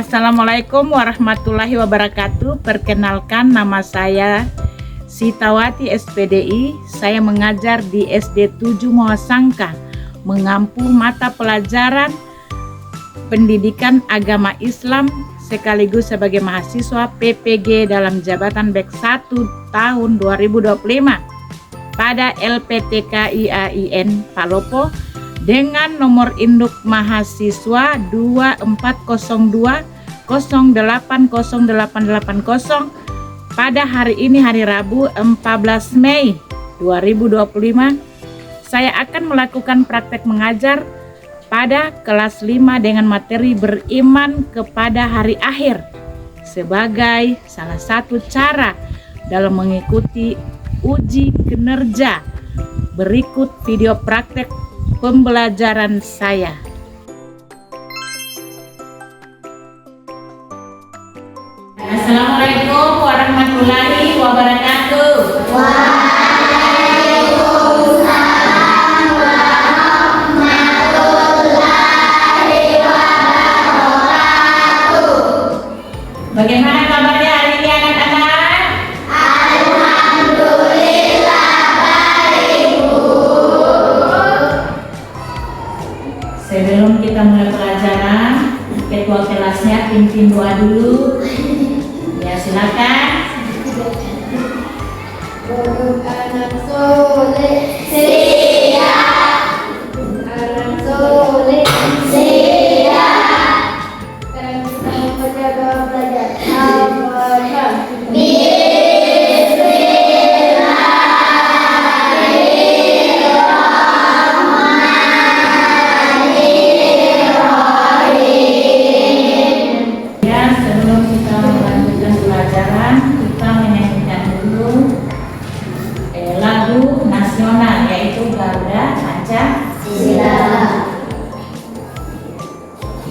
Assalamualaikum warahmatullahi wabarakatuh. Perkenalkan, nama saya Sitawati SPDI. Saya mengajar di SD 7 Mawasangka, mengampu mata pelajaran pendidikan agama Islam sekaligus sebagai mahasiswa PPG dalam jabatan BEK 1 tahun 2025 pada LPTK IAIN Palopo dengan nomor induk mahasiswa 2402080880 pada hari ini, hari Rabu 14 Mei 2025. Saya akan melakukan praktek mengajar pada kelas 5 dengan materi beriman kepada hari akhir sebagai salah satu cara dalam mengikuti uji kinerja. Berikut video praktek pembelajaran saya. Assalamualaikum warahmatullahi wabarakatuh. Waalaikumsalam warahmatullahi wabarakatuh. Bagaimana kabarnya hari ini anak-anak? Alhamdulillah baik, Bu. Sebelum kita mulai pelajaran, ketua kelasnya pimpin doa dulu. Ya, silakan. Anak soleh siap, anak soleh siap, dan sang penjaga belajar amanah. Ya, sebelum kita melanjutkan pelajaran, kita menyanyikan dulu lagu nasional, yaitu Garuda Pancasila.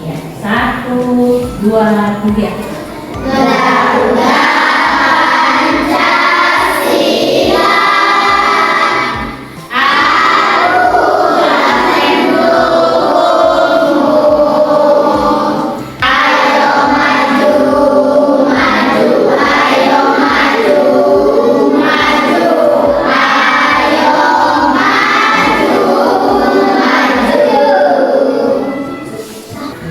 Ya, 1, 2, 3. Garuda Pancasila, arulah mendukungmu. Ayo maju, maju, ayo maju, maju, ayo maju, maju.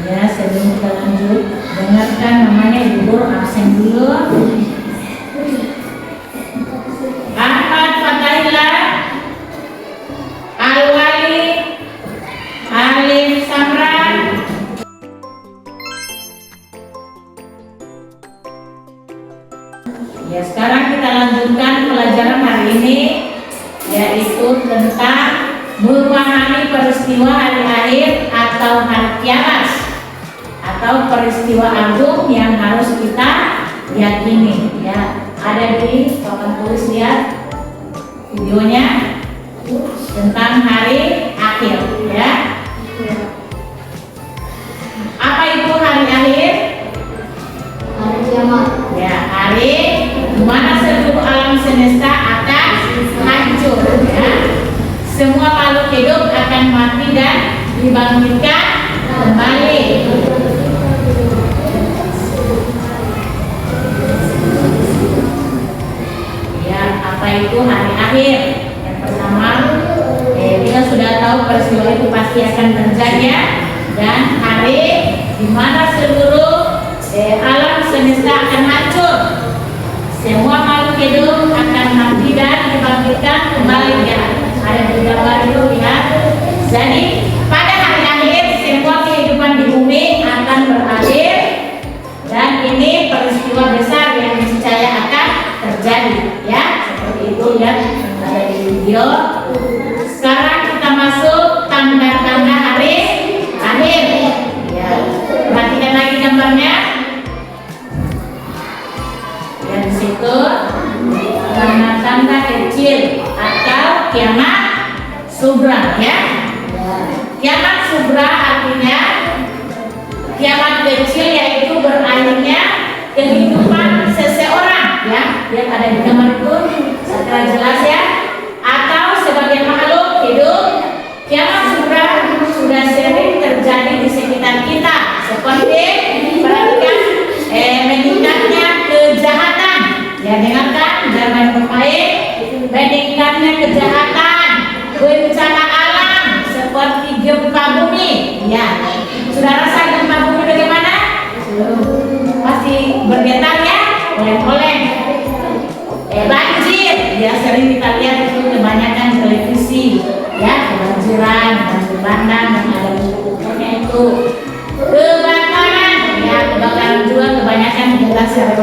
Ya, sebelum kita lanjut, dengarkan namanya Ibu Guru absen dulu. Ahmad Fatahillah, Al-Wali, Alif Samran. Ya, sekarang kita lanjutkan pelajaran hari ini, yaitu tentang memahami peristiwa hari akhir atau hari kiamat, atau peristiwa agung yang harus kita yakini. Ya, ada di papan tulis, lihat videonya tentang hari akhir. Ya, apa itu hari akhir? Hari kiamat. Ya, hari di mana seluruh alam semesta akan hancur. Ya, semua makhluk hidup akan mati dan dibangkitkan kembali. Ya, apa itu hari akhir? Yang pertama, kita sudah tahu peristiwa itu pasti akan terjadi, ya. Dan hari di mana seluruh alam semesta akan hancur, semua makhluk hidup akan mati dan dibangkitkan kembali. Ya, ada di gambar itu, ya. Jadi pada hari akhir semua kehidupan di bumi akan berakhir, dan ini peristiwa besar yang niscaya akan terjadi. Ya, seperti itu, ya, ada di video. Sekarang kita masuk tanda-tanda hari akhir. Ya, perhatikan lagi gambarnya. Ya, di situ tanda-tanda kecil atau kiamat sugra. Ya, kiamat sugra artinya kiamat kecil, yaitu berakhirnya kehidupan seseorang. Ya, lihat ada di gambar itu secara jelas, ya. Atau sebagai makhluk hidup, kiamat sugra sudah sering terjadi di sekitar kita, seperti perhatikan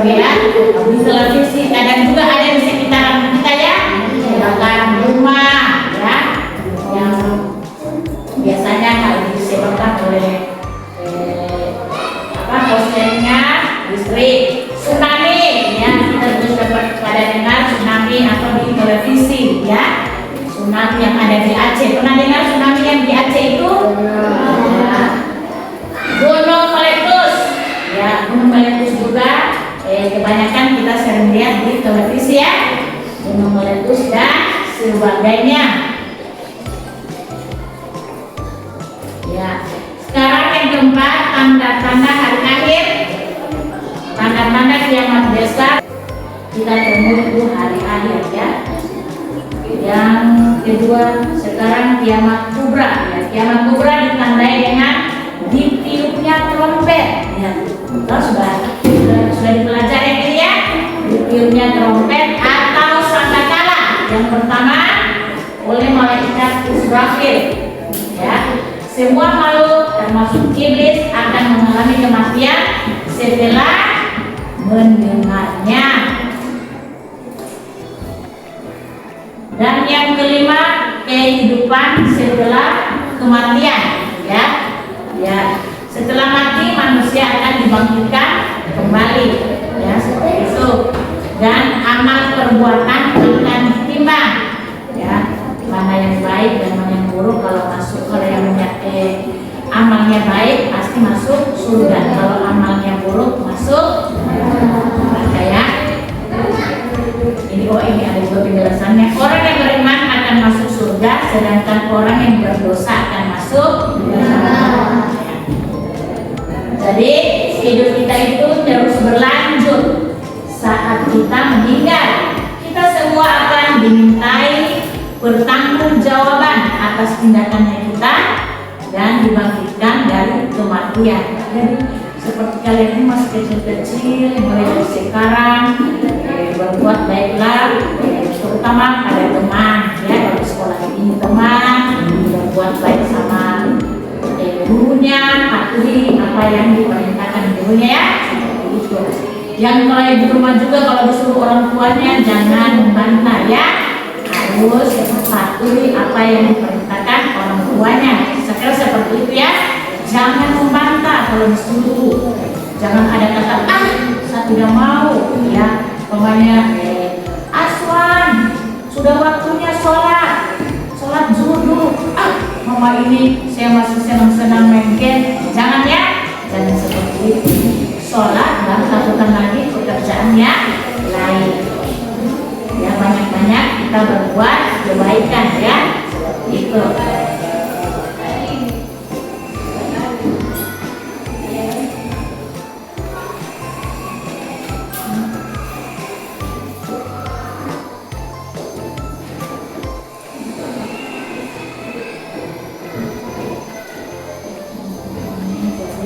ya. Di televisi kadang juga ada di sekitaran kita ya, bahkan rumah ya, yang biasanya hal ini disebabkan oleh korsletnya listrik. Tsunami ya, kita terus dapat pada dengar tsunami atau di televisi ya, tsunami yang ada di Aceh. Pernah dengar tsunami yang di Aceh itu? Gunung Meletus ya, Gunung Meletus juga kebanyakan kita sering lihat di televisi ya, Gunung Meletus dan sebagainya ya. Sekarang yang keempat, tanda-tanda hari akhir, tanda-tanda kiamat besar. Kita tunggu itu hari akhir ya. Yang kedua, sekarang kiamat kubra ya. Kiamat kubra ditandai dengan ditiupnya trompet ya. Kita sudah dipelajari ini ya, ditiupnya trompet atau sangkakala. Yang pertama oleh malaikat Israfil ya. Semua makhluk termasuk iblis akan mengalami kematian setelah mendengarnya. Dan yang kelima, kehidupan setelah kematian ya. Ya, setelah mati manusia akan dibangkitkan kembali ya, seperti itu. Dan amal perbuatan akan ditimbang ya, mana yang baik dan mana yang buruk. Kalau yang amalnya baik pasti masuk surga, kalau amalnya buruk masuk neraka ya. Ini ada juga penjelasannya. Orang yang beriman akan masuk surga, sedangkan orang yang berdosa akan masuk neraka. Jadi hidup kita itu terus berlanjut. Saat kita meninggal, kita semua akan dimintai pertanggungjawaban atas tindakannya kita dan dibangkitkan dari kematian. Jadi seperti kalian ini masih kecil-kecil, mulai dari sekarang berbuat baiklah, terutama pada teman ya, kalau sekolah ini teman, berbuat baik sama gurunya, patuhi apa yang diperintahkan gurunya ya, seperti itu. Yang mulai di rumah juga kalau disuruh orang tuanya jangan membantah ya, harus patuhi apa yang diperintahkan orang tuanya. Saya kira seperti itu ya. Jangan membantah kalau disuruh. Jangan ada kata saya tidak mau ya. Pokoknya Aswan sudah waktunya sholat zuhur. Mama ini saya masih senang-senang main game. Jangan ya. Jangan seperti itu. Sholat dan lakukan lagi pekerjaannya lain. Ya, banyak-banyak kita berbuat kebaikan ya, seperti itu.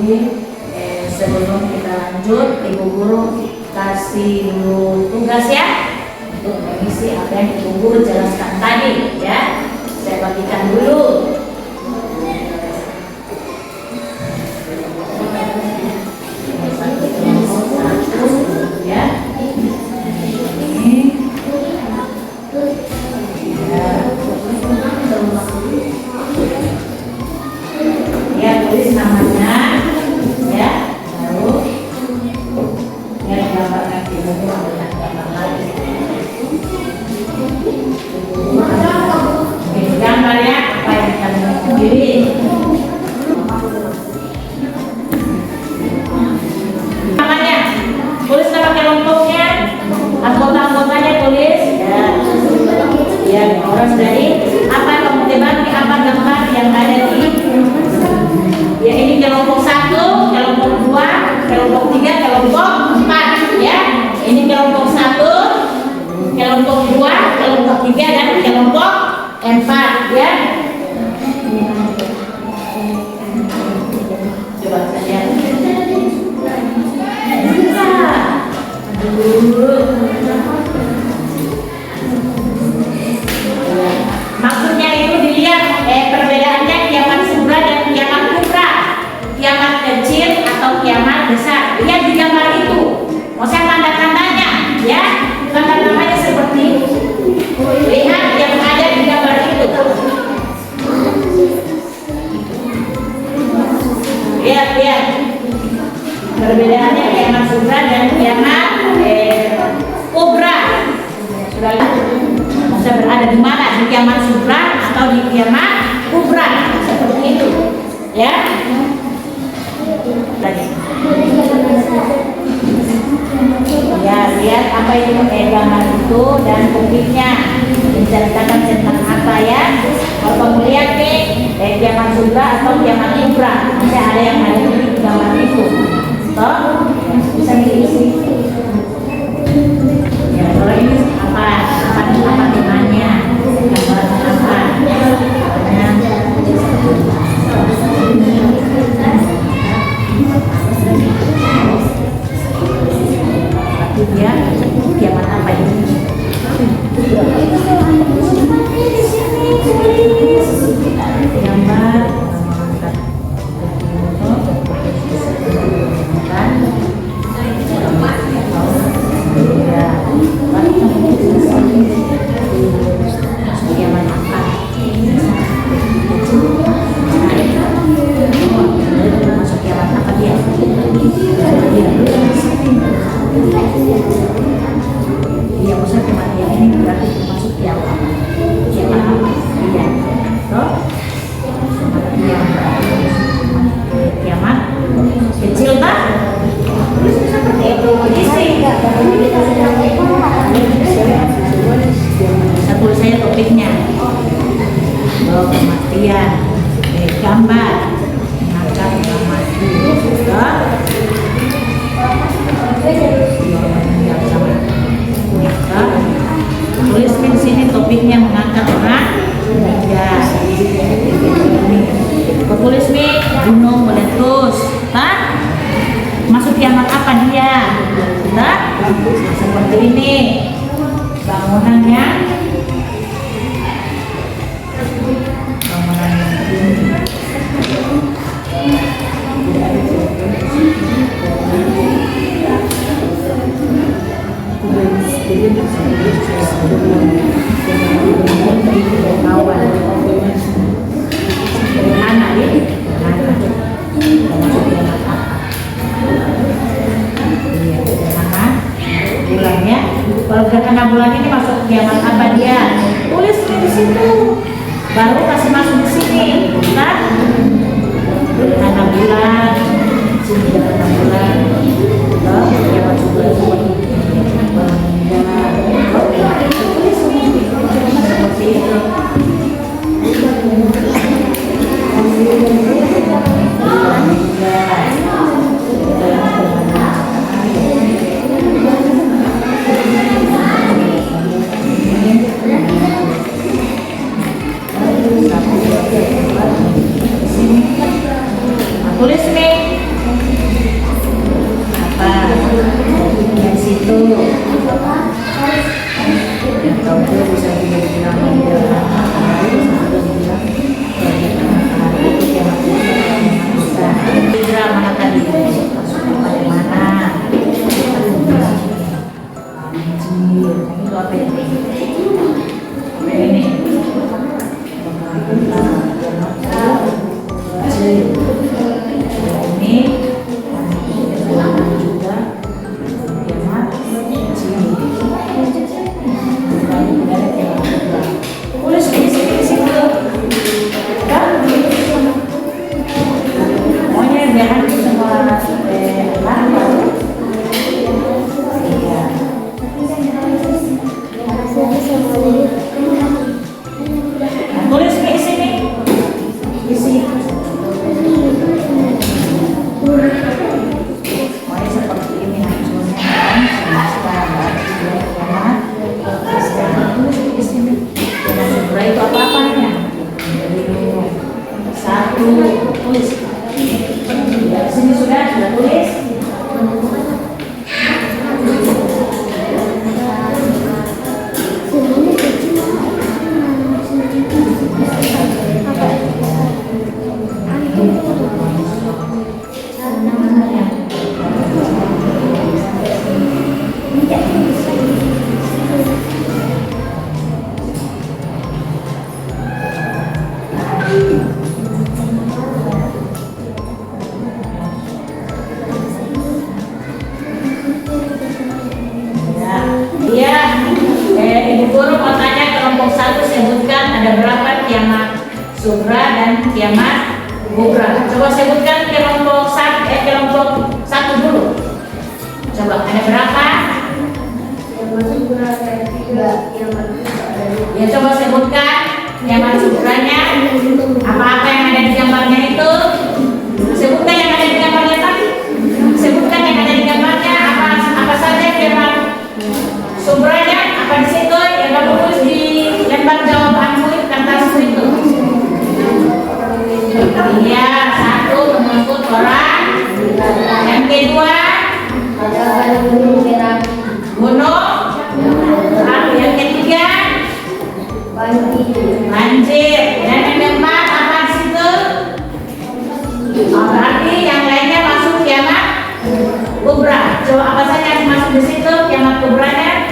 Jadi sebelum kita lanjut, Ibu Guru kasih dulu tugas ya, untuk mengisi apa yang Ibu Guru jelaskan tadi ya. Saya bagikan dulu. Ya. Ini. Ya, tulis namanya ya, baru ya gambarkan di buku dengan gambar lagi. Gambarnya apa yang kalian sendiri. Namanya tulis nama kelompoknya, anggota-anggotanya tulis ya. Ya, orang dari apa kamu tebak apa gambar yang ada di ya, ini kelompok 1, kelompok 2, kelompok 3, kelompok 4 ya. Ini kelompok 1, kelompok 2, kelompok 3 dan kelompok 4 ya. Coba saya. Maksudnya itu dilihat perbedaannya kiamat sugra dan kiamat kubra. Kiamat kecil atau kiamat besar. Lihat di gambar itu. Maksudnya tanda-tandanya, ya. Tanda-tandanya seperti lihat yang ada di gambar itu. Lihat. Perbedaannya kiamat sutra dan kiamat kubra. Sudah lihat. Maksudnya berada di mana? Di kiamat sutra atau di kiamat kubra? Seperti itu, ya. Lagi. Ya, lihat apa itu gambar itu dan topiknya menceritakan tentang apa ya. Kalau kamu lihat nih, kiamat sutra atau kiamat kubra, masih ada yang ada di gambar itu. Toh, bisa diisi. Ya, kalau ini apa temanya? Gambar apa? Ya, kiamat apa ini? Gambar kiamat apa? Masuk kiamat apa dia? Iya, maksudnya kematian ini berarti termasuk kiamat apa? Kiamat apa? Iya, toh? Kiamat kecil tak? Seperti itu isi. Saya tulis saya topiknya. Oh, kematian. Gambar mengangkat mati. Tulis di sini topiknya mengangkat orang meninggal. Tulis nih gunung meletus, tak? Masuk kiamat apa dia? Tak? Seperti ini bangunannya. Sederhana ya, bulannya. Kalau gerhana bulan ini masuk kiamat apa dia? Tulis di situ. Baru kasih masuk di sini. Nah, gerhana bulan, gerhana bulan. Kiamat bulan seperti itu. Tulis nih apa di situ. Kalau bisa dibilang mana tadi mana ini juga ada berapa kiamat sugra dan kiamat kubra? Coba sebutkan kelompok satu dulu. Coba ada berapa? Ya coba sebutkan kiamat sugranya. Apa-apa yang ada di gambarnya itu? Sebutkan yang ada di gambarnya tadi. Sebutkan yang ada di gambarnya. Apa saja kiamat sugranya? Apa di situ yang kamu tulis di lembar jawabanmu kertas itu? Iya, satu mengikut orang. Yang kedua gunung. Lalu yang ketiga banjir. Dan yang keempat apa di situ? Berarti yang lainnya masuk kiamat kubra. Coba apa saja yang masuk di situ kiamat kubranya?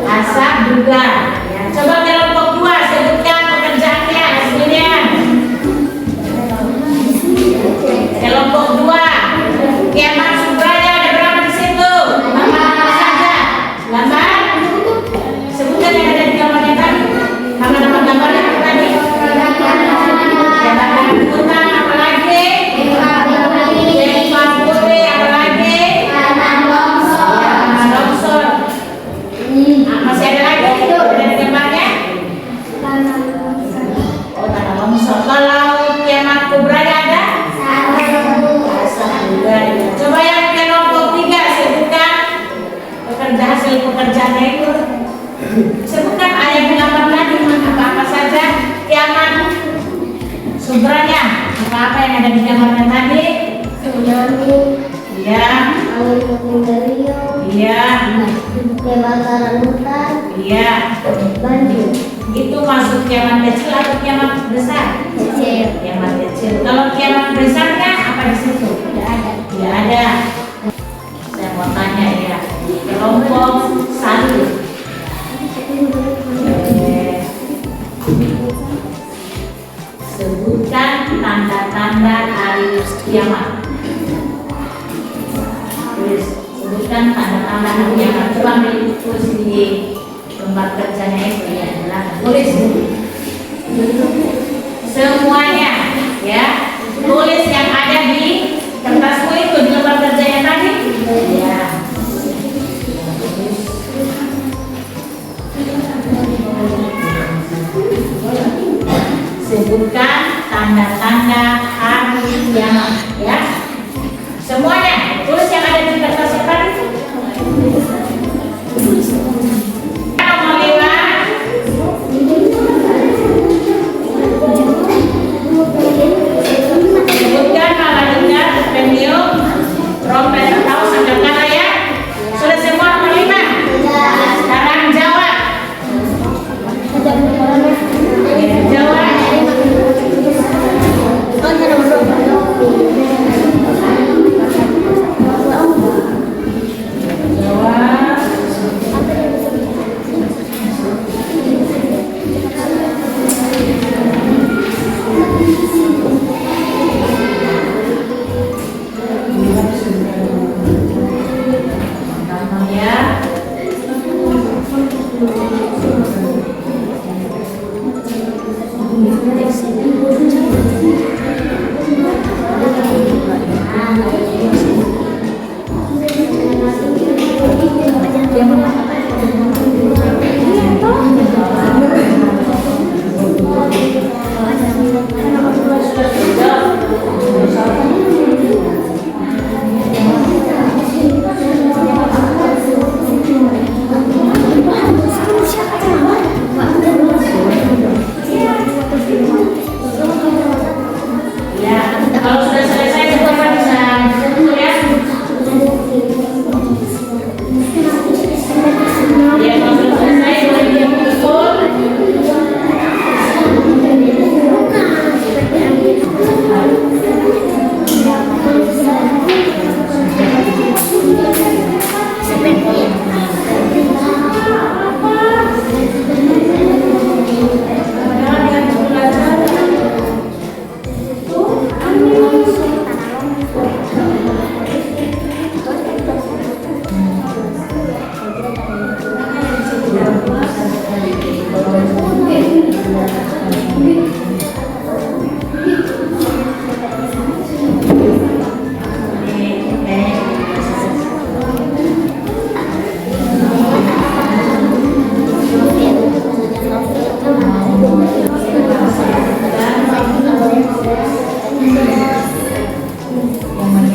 Asap juga. Ya, coba kelompok 2 sebutkan pekerjaannya hasilnya. Kelompok 2 kiamat subranya ada berapa di situ? Apa saja? Gambar. Sebutkan yang ada di gambarnya tadi. Nama-nama gambarnya tadi. Gambar hutan apa lagi? Gempa bumi apa lagi? Tanah longsor. Masih ada lagi ada di gambarnya? Oh, tanah longsor. Kalau kiamat kubranya ada? Asap juga. Coba yang kelompok 3 sebutkan hasil pekerjaannya itu. Sebutkan ayat 8 tadi apa-apa saja kiamat subranya. Apa-apa yang ada di gambarnya tadi? Iya. Iya. Kebakaran hutan. Iya. Banjir. Itu masuk kiamat kecil atau kiamat besar? Kecil. Kiamat kecil. Kalau kiamat besarnya apa di situ? Tidak ada. Tidak ada. Saya mau tanya ya. Kelompok 1. Sebutkan tanda-tanda hari kiamat. Sebutkan tanda-tanda hari kiamat. Coba ambil tulis di lembar kerjanya itu ya. Tulis semuanya ya. Tulis yang ada di kertasmu itu di lembar kerjanya tadi. Ya. Sebutkan tanda-tanda hari kiamat ya. Semuanya tulis yang ada di kertas tadi. Nomor 5. Sebutkan malaikat, peniup, trompet atau sangkakala ya. Sudah semua nomor 5. Sekarang jawab. Jawab. Jawab.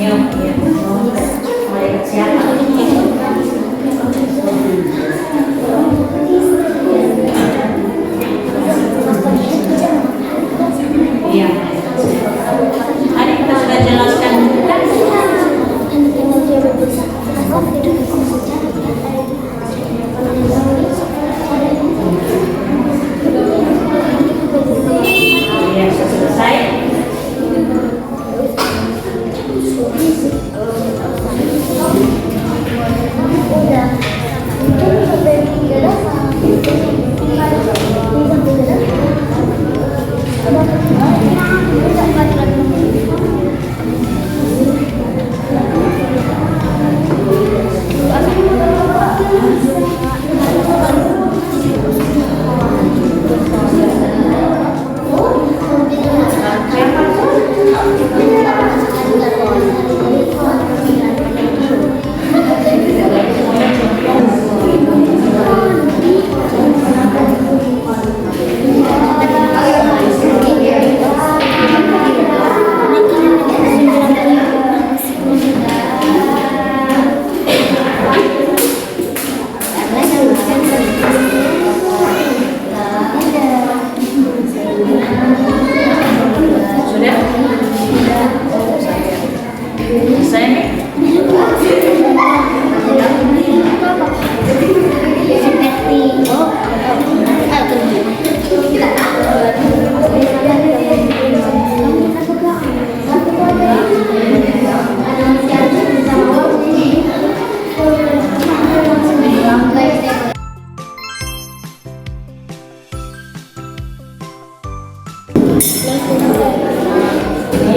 Ayo, ya, mulai siapa? Iya. Tadi kita sudah jelaskan kan? Iya, sudah selesai.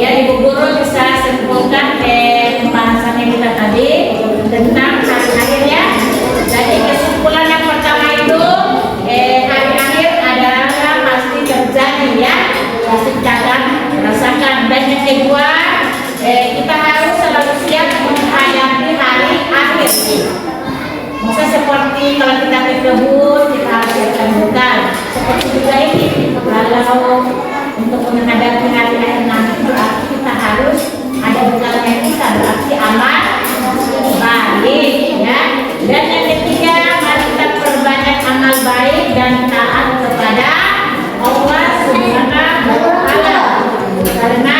Ya, Ibu Guru bisa simpulkan pembahasannya kita tadi tentang hari akhir ya. Jadi kesimpulan yang pertama itu hari akhir adalah pasti terjadi ya, pasti cadang rasakan. Dan yang kedua kita harus selalu siap menghadapi hari akhir. Masa seperti kalau kita ke kebun kita harus siapkan bekal. Seperti juga ini kalau untuk menghadapi hari akhir nanti berarti kita harus ada bekalnya kita, berarti aman baik ya. Dan yang ketiga, mari kita perbanyak amal baik dan taat kepada Allah Subhanahu wa Ta'ala, karena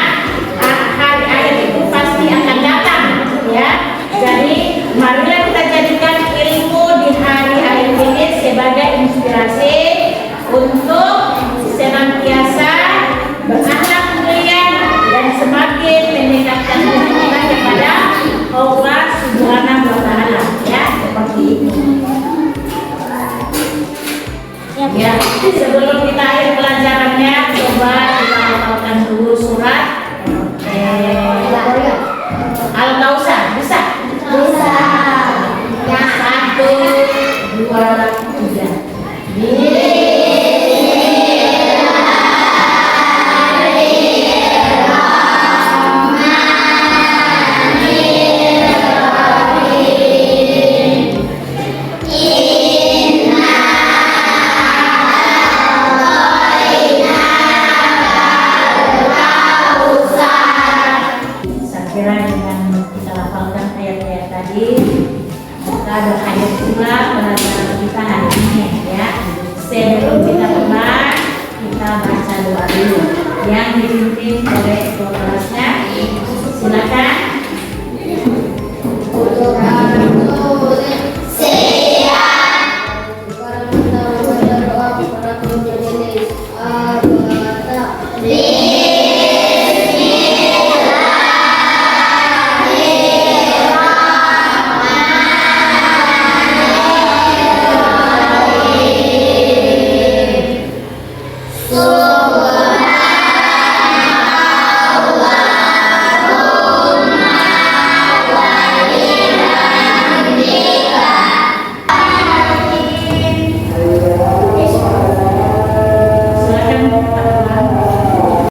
hari akhir itu pasti akan datang ya. Jadi marilah kita jadikan ilmu di hari akhir ini sebagai inspirasi untuk senantiasa berakhlak mulia dan semakin meningkatkan hubungan kepada Allah Subhanahu wa Ta'ala ya, seperti itu. Ya, sebelum kita akhir pelajarannya, coba kita hafalkan dulu surat Al-Kausar. Bisa? Bisa. Yang 1, 2, 3. Dengan kita hafalkan ayat-ayat tadi, kita berakhir pula pelajaran kita hari ini ya. Sebelum kita mulai, kita baca doa dulu yang dipimpin oleh ketua kelasnya. Silakan.